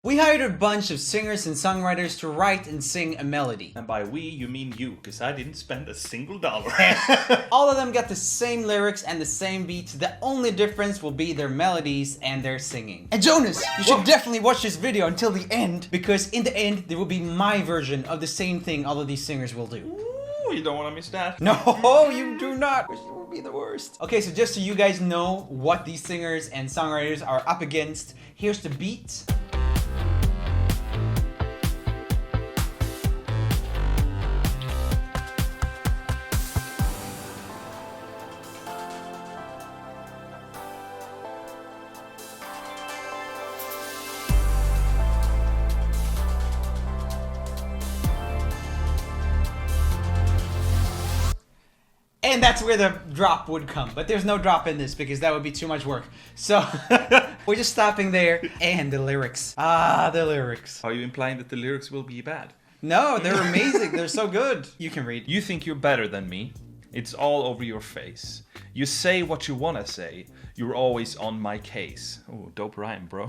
We hired a bunch of singers and songwriters to write and sing a melody. And by we, you mean you, because I didn't spend a single dollar. All of them got the same lyrics and the same beats. The only difference will be their melodies and their singing. And Jonas, you should definitely watch this video until the end, because in the end, there will be my version of the same thing all of these singers will do. Ooh, you don't want to miss that. No, you do not. You will be the worst. Okay, so just so you guys know what these singers and songwriters are up against, here's the beat. And that's where the drop would come. But there's no drop in this because that would be too much work. So we're just stopping there. And the lyrics. Ah, the lyrics. Are you implying that the lyrics will be bad? No, they're amazing. They're so good. You can read. You think you're better than me. It's all over your face. You say what you wanna say. You're always on my case. Oh, dope rhyme, bro.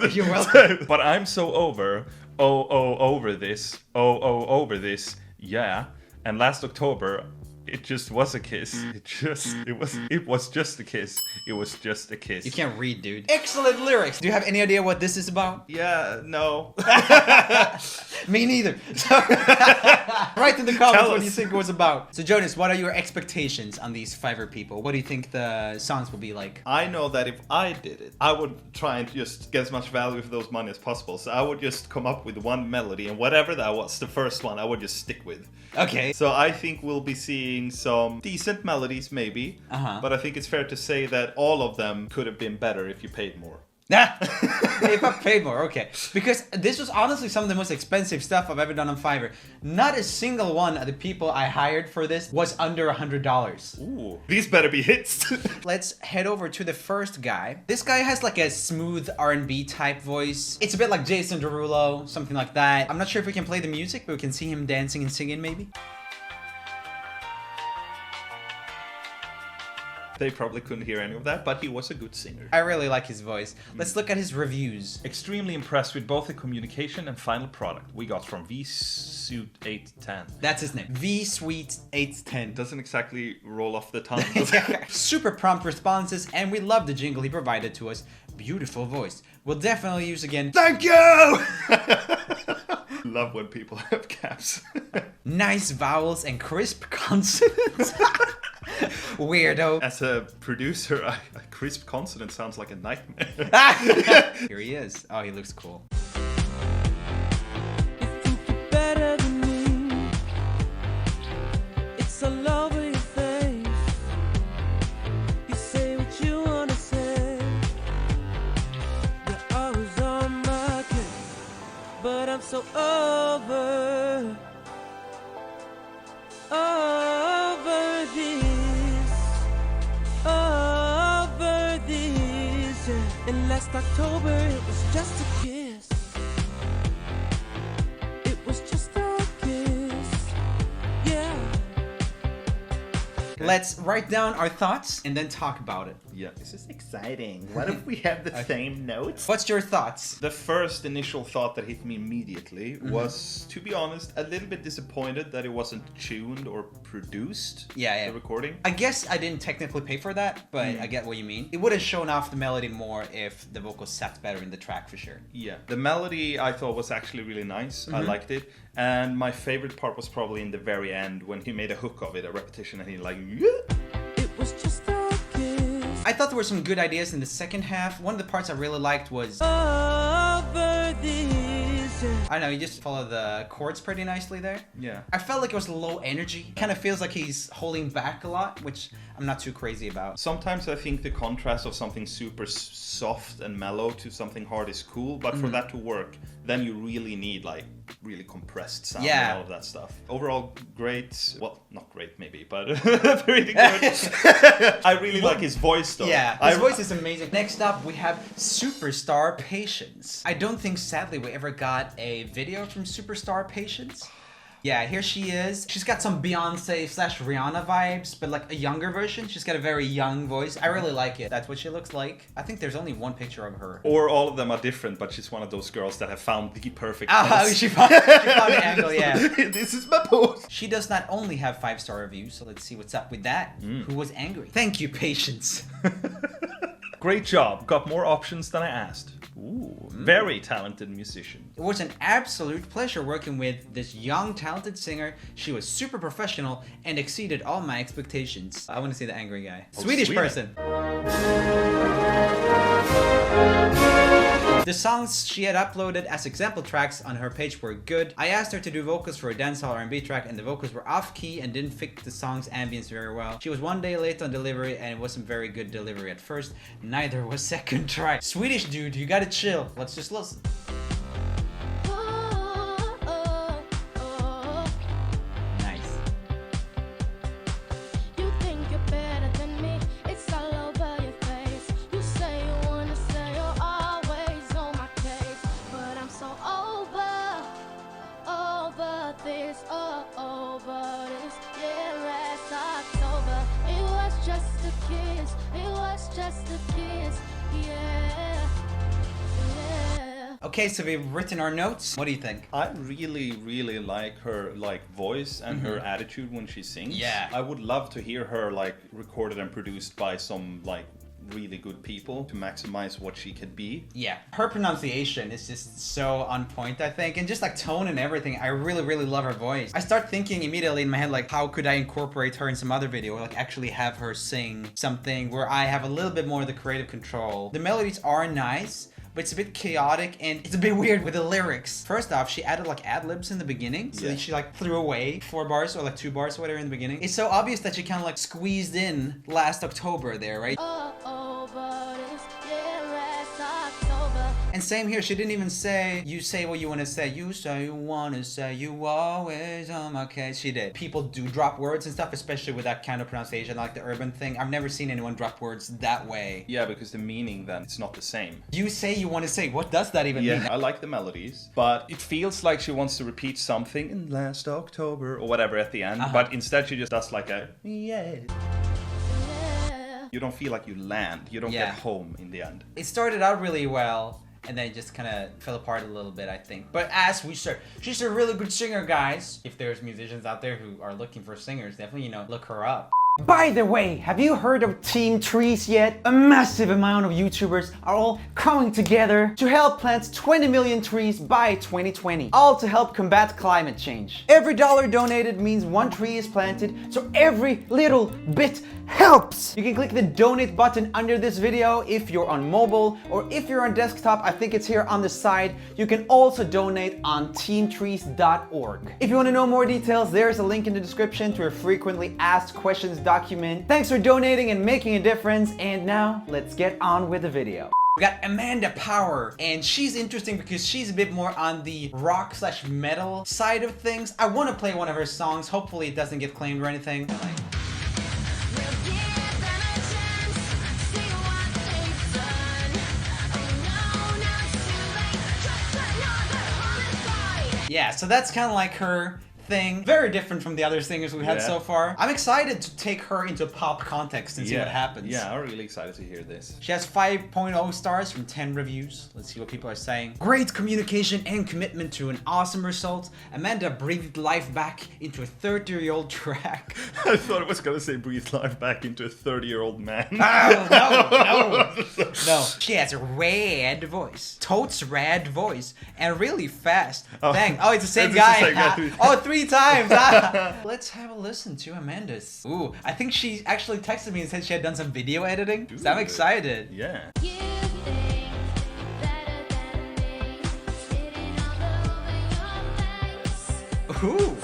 You're welcome. But I'm so over. Over this. Over this. Yeah. And last October, it just was a kiss. It was just a kiss. It was just a kiss. You can't read, dude. Excellent lyrics. Do you have any idea what this is about? Yeah, no. Me neither. So, write in the comments what you think it was about. So Jonas, what are your expectations on these Fiverr people? What do you think the songs will be like? I know that if I did it, I would try and just get as much value for those money as possible. So I would just come up with one melody, and whatever that was, the first one, I would just stick with. Okay. So I think we'll be seeing some decent melodies, maybe. But I think it's fair to say that all of them could have been better if you paid more. If I paid more, okay. Because this was honestly some of the most expensive stuff I've ever done on Fiverr. Not a single one of the people I hired for this was under $100. Ooh, these better be hits. Let's head over to the first guy. This guy has like a smooth R&B type voice. It's a bit like Jason Derulo, something like that. I'm not sure if we can play the music, but we can see him dancing and singing maybe. They probably couldn't hear any of that, but he was a good singer. I really like his voice. Let's look at his reviews. Extremely impressed with both the communication and final product we got from VSuite810. That's his name. VSuite810. Doesn't exactly roll off the tongue. Super prompt responses, and we love the jingle he provided to us. Beautiful voice. We'll definitely use again. Thank you! Love when people have caps. Nice vowels and crisp consonants. Weirdo. As a producer, a crisp consonant sounds like a nightmare. Here he is. Oh, he looks cool. You think you're better than me. It's all over your face. You say what you wanna say. You're always on my case. But I'm so over this. Over this. And last October it was just a kiss. It was just a kiss. Yeah. Let's write down our thoughts and then talk about it. Yeah. This is exciting. What if we have the same notes? What's your thoughts? The first initial thought that hit me immediately was, to be honest, a little bit disappointed that it wasn't tuned or produced. Yeah. The recording. I guess I didn't technically pay for that, but I get what you mean. It would have shown off the melody more if the vocals sat better in the track for sure. Yeah. The melody I thought was actually really nice. I liked it. And my favorite part was probably in the very end when he made a hook of it, a repetition, and he like, yeah. It was just a kiss. I thought there were some good ideas in the second half. One of the parts I really liked was... Over this. I don't know, he just followed the chords pretty nicely there. Yeah. I felt like it was low energy. Kind of feels like he's holding back a lot, which I'm not too crazy about. Sometimes I think the contrast of something super soft and mellow to something hard is cool, but for that to work, then you really need like really compressed sound and all of that stuff. Overall, great. Well, not great maybe, but pretty good. I really like his voice though. Yeah, his voice is amazing. Next up, we have Superstar Patience. I don't think, sadly, we ever got a video from Superstar Patience. Yeah, here she is. She's got some Beyonce / Rihanna vibes, but like a younger version. She's got a very young voice. I really like it. That's what she looks like. I think there's only one picture of her. Or all of them are different, but she's one of those girls that have found the perfect Oh, pose. she found the angle, yeah. This is my pose. She does not only have 5-star reviews, so let's see what's up with that. Who was angry? Thank you, Patience. Great job. Got more options than I asked. Ooh, very talented musician. It was an absolute pleasure working with this young, talented singer. She was super professional and exceeded all my expectations. I want to see the angry guy. Oh, Swedish Sweden. person. The songs she had uploaded as example tracks on her page were good. I asked her to do vocals for a dancehall R&B track and the vocals were off key and didn't fit the song's ambience very well. She was 1 day late on delivery and it wasn't very good delivery at first. Neither was second try. Swedish dude, you gotta chill. Let's just listen. Nice. You think you're better than me, it's all over your face. You say you wanna say you're always on my case, but I'm so over this, over this. Yeah, last October, it was just a kiss, it was just a kiss, yeah. Okay, so we've written our notes. What do you think? I really like her voice and her attitude when she sings. Yeah. I would love to hear her recorded and produced by some really good people to maximize what she could be. Yeah, her pronunciation is just so on point, I think, and just like tone and everything. I really love her voice. I start thinking immediately in my head, like, how could I incorporate her in some other video, or like actually have her sing something where I have a little bit more of the creative control. The melodies are nice, but it's a bit chaotic and it's a bit weird with the lyrics. First off, she added like ad-libs in the beginning, so that she like threw away 4 bars or like 2 bars or whatever in the beginning. It's so obvious that she kind of like squeezed in last October there, right? And same here, she didn't even say, you say what you want to say. You say you want to say, you always on my case. She did. People do drop words and stuff, especially with that kind of pronunciation, like the urban thing. I've never seen anyone drop words that way. Yeah, because the meaning then, it's not the same. You say you want to say, what does that even mean? I like the melodies, but it feels like she wants to repeat something in last October or whatever at the end, but instead she just does like a yeah. You don't feel like you land. You don't get home in the end. It started out really well, and then it just kind of fell apart a little bit, I think. But as we start, she's a really good singer, guys. If there's musicians out there who are looking for singers, definitely, look her up. By the way, have you heard of TeamTrees yet? A massive amount of YouTubers are all coming together to help plant 20 million trees by 2020, all to help combat climate change. Every dollar donated means 1 tree is planted, so every little bit helps. You can click the donate button under this video if you're on mobile, or if you're on desktop, I think it's here on the side. You can also donate on teamtrees.org. If you want to know more details, there's a link in the description to a frequently asked questions document. Thanks for donating and making a difference, and now let's get on with the video. We got Amanda Power, and she's interesting because she's a bit more on the rock / metal side of things. I want to play one of her songs. Hopefully it doesn't get claimed or anything. Yeah, so that's kind of like her thing. Very different from the other singers we've had so far. I'm excited to take her into pop context and see what happens. Yeah, I'm really excited to hear this. She has 5.0 stars from 10 reviews. Let's see what people are saying. Great communication and commitment to an awesome result. Amanda breathed life back into a 30-year-old track. I thought it was gonna say breathe life back into a 30-year-old man. Oh, no. She has a rad voice. Totes rad voice. And really fast. Dang. Oh, it's the same guy. Oh, 3 times. Let's have a listen to Amanda's. Ooh, I think she actually texted me and said she had done some video editing. So I'm excited. Yeah. Ooh.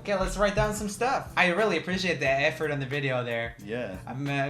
Okay, let's write down some stuff. I really appreciate the effort on the video there. Yeah.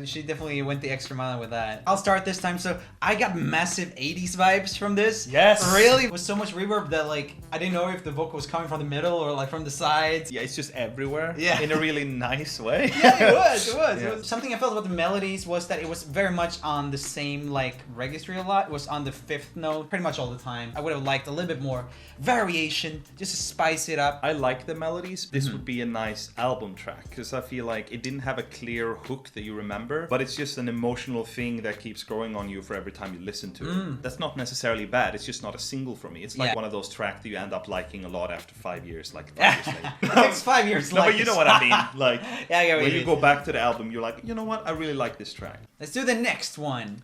She definitely went the extra mile with that. I'll start this time. So I got massive 80s vibes from this. Yes. Really? With so much reverb that like, I didn't know if the vocal was coming from the middle or like from the sides. Yeah, it's just everywhere. Yeah. In a really nice way. Yeah, it was. Yeah. It was. Something I felt about the melodies was that it was very much on the same like register a lot. It was on the 5th note pretty much all the time. I would have liked a little bit more variation just to spice it up. I like the melodies. This would be a nice album track because I feel like it didn't have a clear hook that you remember, but it's just an emotional thing that keeps growing on you for every time you listen to it. That's not necessarily bad. It's just not a single for me. It's like one of those tracks that you end up liking a lot after 5 years, like 5 years later. It takes 5 years. No, but you know what I mean. Like, yeah, I get what when you you mean. go back to the album, you're like, you know what? I really like this track. Let's do the next one.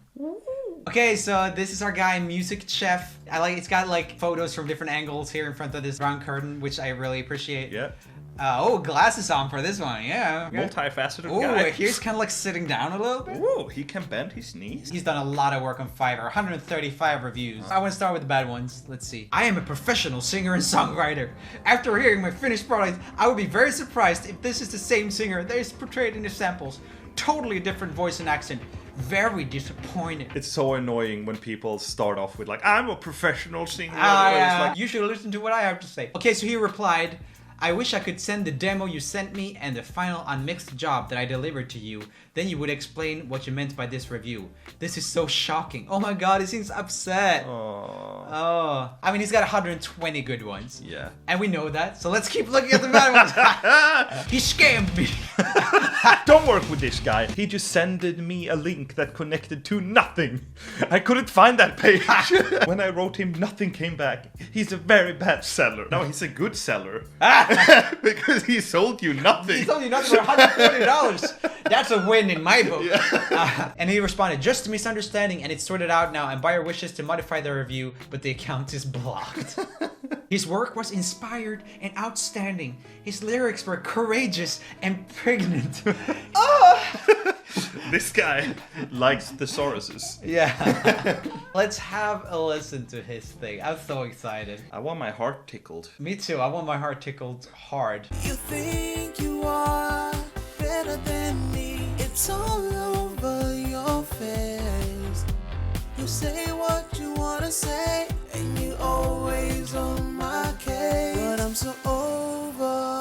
Okay, so this is our guy Musiccheff. It's got like photos from different angles here in front of this brown curtain, which I really appreciate. Yeah. Oh, glasses on for this one, yeah. Multifaceted guy. guy. Here's kind of like sitting down a little bit. Ooh, he can bend his knees. He's done a lot of work on Fiverr, 135 reviews. I want to start with the bad ones. Let's see. I am a professional singer and songwriter. After hearing my finished product, I would be very surprised if this is the same singer that is portrayed in the samples. Totally different voice and accent. Very disappointed. It's so annoying when people start off with like, I'm a professional singer. Yeah. It's like, You should listen to what I have to say. Okay, so he replied, I wish I could send the demo you sent me and the final unmixed job that I delivered to you. Then you would explain what you meant by this review. This is so shocking. Oh my god, he seems upset. Oh. I mean, he's got 120 good ones. Yeah. And we know that, so let's keep looking at the bad ones. He scammed me. Don't work with this guy. He just sended me a link that connected to nothing. I couldn't find that page. When I wrote him, nothing came back. He's a very bad seller. No, he's a good seller. Because he sold you nothing. He sold you nothing for $140. That's a win in my book. Yeah. And he responded, just a misunderstanding and it's sorted out now and buyer wishes to modify the review, but the account is blocked. His work was inspired and outstanding. His lyrics were courageous and pregnant. This guy likes thesauruses. Yeah. Let's have a listen to his thing. I'm so excited. I want my heart tickled. Me too. I want my heart tickled hard. You think you are better than me. It's all over your face. You say what you wanna say, and you always on my case. But I'm so over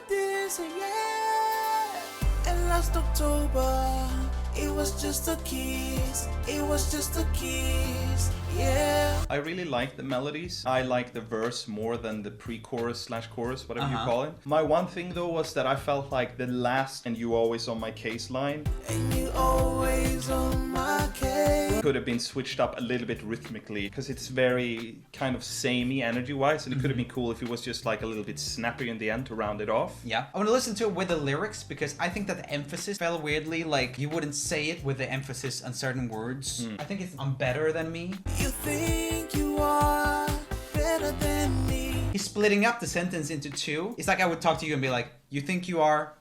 this, yeah. And last October, it was just a kiss. It was just a kiss, yeah. I really like the melodies. I like the verse more than the pre-chorus / chorus, whatever you call it. My one thing though was that I felt like the last and you always on my case line And you always on my case. could have been switched up a little bit rhythmically because it's very kind of samey energy-wise, and it could have been cool if it was just like a little bit snappy in the end to round it off. Yeah. I want to listen to it with the lyrics because I think that the emphasis fell weirdly. Like you wouldn't say it with the emphasis on certain words. I think it's on better than me. You think you are better than me. He's splitting up the sentence into two. It's like I would talk to you and be like, you think you are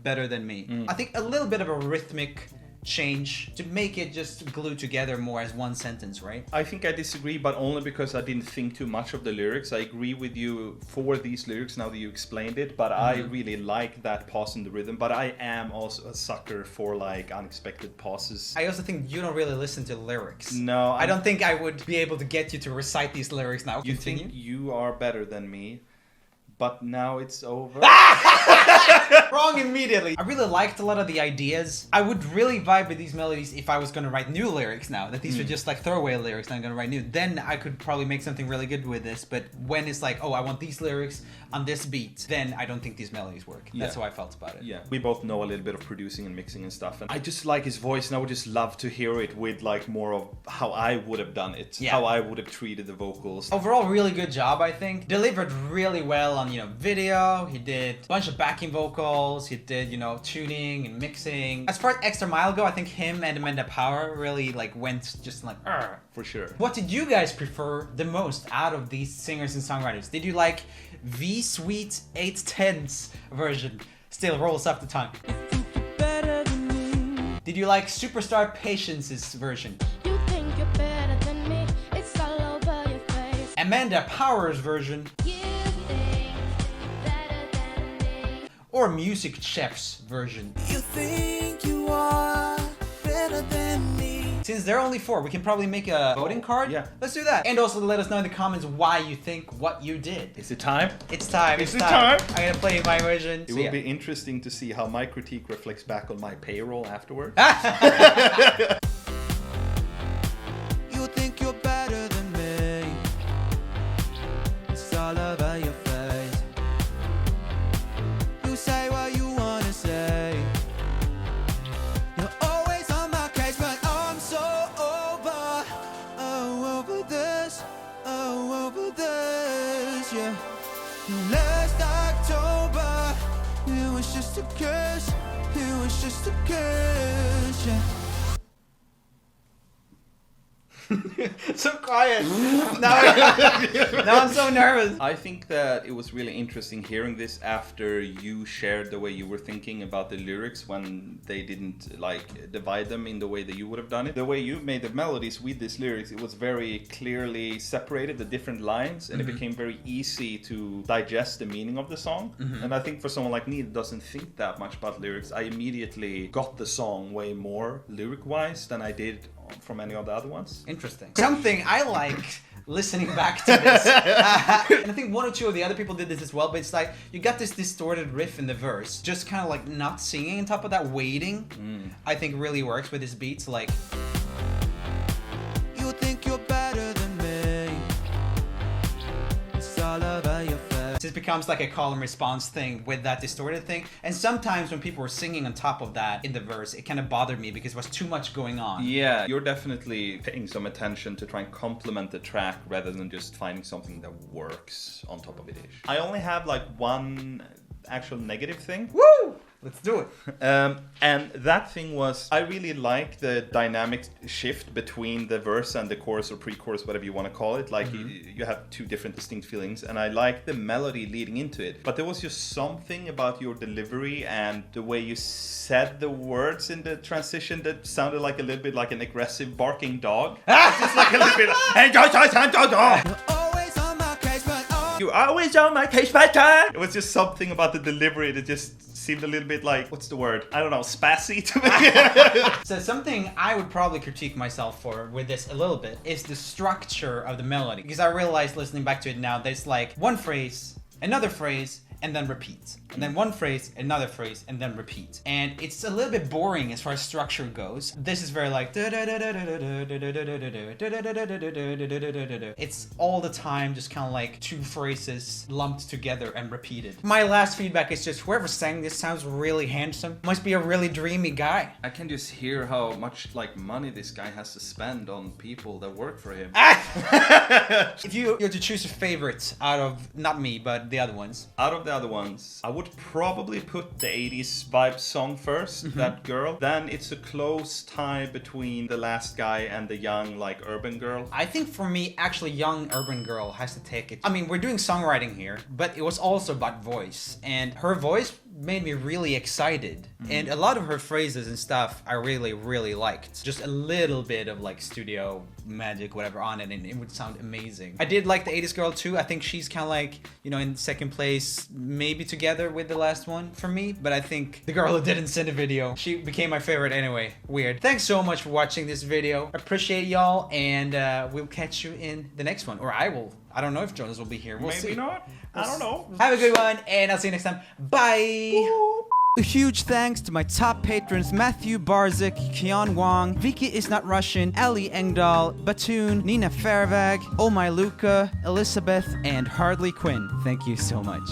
better than me. I think a little bit of a rhythmic change to make it just glue together more as one sentence, right? I think I disagree, but only because I didn't think too much of the lyrics. I agree with you for these lyrics now that you explained it, but I really like that pause in the rhythm. But I am also a sucker for like unexpected pauses. I also think you don't really listen to lyrics. No, I don't think I would be able to get you to recite these lyrics now. You Continue. think you are better than me, but now it's over. Wrong immediately. I really liked a lot of the ideas. I would really vibe with these melodies if I was gonna write new lyrics now. That these were just like throwaway lyrics and I'm gonna write new. Then I could probably make something really good with this. But when it's like, oh, I want these lyrics on this beat, then I don't think these melodies work. That's how I felt about it. Yeah, we both know a little bit of producing and mixing and stuff, and I just like his voice, and I would just love to hear it with like more of how I would have done it, how I would have treated the vocals. Overall, really good job, I think. Delivered really well on, video. He did a bunch of backing vocals. He did, tuning and mixing. As far as extra mile go, I think him and Amanda Power really like went just like, Argh. For sure. What did you guys prefer the most out of these singers and songwriters? Did you like V-Sweet 8/10 version? Still rolls off the tongue. Better than me. Did you like Superstar Patience's version? You think you're better than me, it's all over your face. And Amanda Power's version, You think better than me. or Musiccheff's version. You think you are better than me. Since there are only 4, we can probably make a voting card. Yeah. Let's do that. And also let us know in the comments why you think what you did. Is it time? It's time. Is it time? I'm gonna play my version. It will be interesting to see how my critique reflects back on my payroll afterwards. You think you're better than me. It's all over your face. You say what you wanna say. You're always on my case, but I'm so over. Oh, over this. Oh, over this. Yeah. Last October, it was just a curse. It was just a curse. Yeah. So quiet. now I'm so nervous. I think that it was really interesting hearing this after you shared the way you were thinking about the lyrics when they didn't like divide them in the way that you would have done it. The way you made the melodies with these lyrics, it was very clearly separated, the different lines, and it became very easy to digest the meaning of the song. And I think for someone like me that doesn't think that much about lyrics, I immediately got the song way more lyric-wise than I did from any of the other ones. Interesting. Something I like listening back to this. And I think 1 or 2 of the other people did this as well, but it's like you got this distorted riff in the verse, just kind of like not singing on top of that, waiting. I think really works with this beat. So like, You think you're better than me. It's all over your face. it becomes like a call and response thing with that distorted thing. And sometimes when people were singing on top of that in the verse, it kind of bothered me because there was too much going on. Yeah, you're definitely paying some attention to try and complement the track rather than just finding something that works on top of it. I only have like one actual negative thing. Woo! Let's do it. And that thing was, I really like the dynamic shift between the verse and the chorus or pre-chorus, whatever you want to call it. Like you have 2 different distinct feelings, and I like the melody leading into it. But there was just something about your delivery and the way you said the words in the transition that sounded like a little bit like an aggressive barking dog. Just like a little bit. Always on my case, but You're always on my case, my time. It was just something about the delivery that just seemed a little bit like, what's the word? I don't know, spassy to me. So something I would probably critique myself for with this a little bit is the structure of the melody. Because I realized listening back to it now, there's like one phrase, another phrase, and then repeat. And then one phrase, another phrase, and then repeat. And it's a little bit boring as far as structure goes. This is very like... It's all the time just kind of like 2 phrases lumped together and repeated. My last feedback is just whoever sang this sounds really handsome. Must be a really dreamy guy. I can just hear how much like money this guy has to spend on people that work for him. If you were to choose a favorite out of, not me, but the other ones. Out of the other ones, I would probably put the 80s vibe song first, That Girl. Then it's a close tie between the last guy and the young, like, urban girl. I think for me, actually, young urban girl has to take it. I mean, we're doing songwriting here, but it was also about voice. And her voice made me really excited. And a lot of her phrases and stuff I really, really liked. Just a little bit of like studio magic, whatever on it, and it would sound amazing. I did like the 80s girl too. I think she's kind of like, you know, in second place, maybe together with the last one for me. But I think the girl who didn't send a video, she became my favorite anyway. Weird. Thanks so much for watching this video. Appreciate y'all, and we'll catch you in the next one. Or I will. I don't know if Jonas will be here. We'll see. Maybe not. I don't know. Have a good one, and I'll see you next time. Bye! A huge thanks to my top patrons Matthew Barzik, Kian Wong, Vicky Is Not Russian, Ellie Engdahl, Batoon, Nina Fairvag, Oh My Luca, Elizabeth, and Hardly Quinn. Thank you so much.